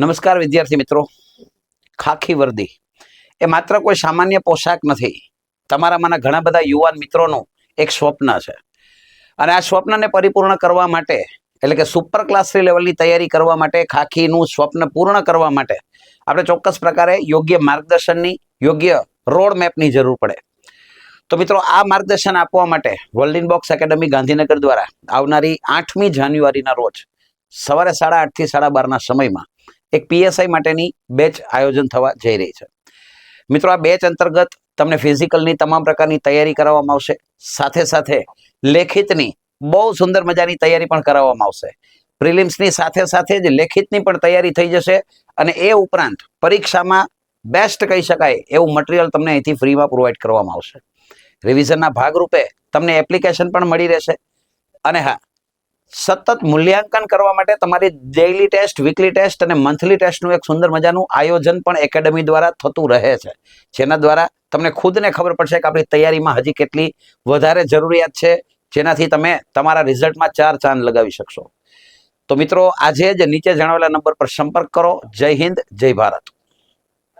નમસ્કાર વિદ્યાર્થી મિત્રો. ખાખી વર્દી એ માત્ર કોઈ સામાન્ય પોશાક નથી. તમારામાંના ઘણા બધા યુવાન મિત્રોનું એક સ્વપ્ન છે અને આ સ્વપ્નને પરિપૂર્ણ કરવા માટે એટલે કે સુપર ક્લાસ 3 લેવલની તૈયારી કરવા માટે ખાખીનું સ્વપ્ન પૂર્ણ કરવા માટે આપણે ચોક્કસ પ્રકારે યોગ્ય માર્ગદર્શનની યોગ્ય રોડ મેપની જરૂર પડે. તો મિત્રો આ માર્ગદર્શન આપવા માટે world in box academy Gandhinagar દ્વારા આવનારી 8મી જાન્યુઆરીના રોજ સવારે 8:30 થી 12:30ના સમયમાં એક પીએસઆઈ માટેની બેચ આયોજન થવા જઈ રહી છે. મિત્રો આ બેચ અંતર્ગત તમને ફિઝિકલની તમામ પ્રકારની તૈયારી કરાવવામાં આવશે, સાથે સાથે લેખિતની બહુ સુંદર મજાની તૈયારી પણ કરાવવામાં આવશે. પ્રિલિમ્સની સાથે સાથે જ લેખિતની પણ તૈયારી થઈ જશે અને એ ઉપરાંત પરીક્ષામાં બેસ્ટ કહી શકાય એવું મટીરિયલ તમને અહીંથી ફ્રીમાં પ્રોવાઈડ કરવામાં આવશે. રિવિઝનના ભાગરૂપે તમને એપ્લિકેશન પણ મળી રહેશે અને હા, સતત મૂલ્યાંકન કરવા માટે તમારી ડેઇલી ટેસ્ટ, વીકલી ટેસ્ટ અને મંથલી ટેસ્ટનું એક સુંદર મજાનું આયોજન પણ એકેડમી દ્વારા થતું રહે છે, જેના દ્વારા તમને ખુદને ખબર પડશે કે આપણી તૈયારીમાં હજી કેટલી વધારે જરૂરિયાત છે, જેનાથી તમે તમારા રિઝલ્ટમાં 4 ચાંદ લગાવી શકશો. તો મિત્રો આજે જ નીચે જણાવેલા નંબર પર સંપર્ક કરો. જય હિન્દ, જય ભારત.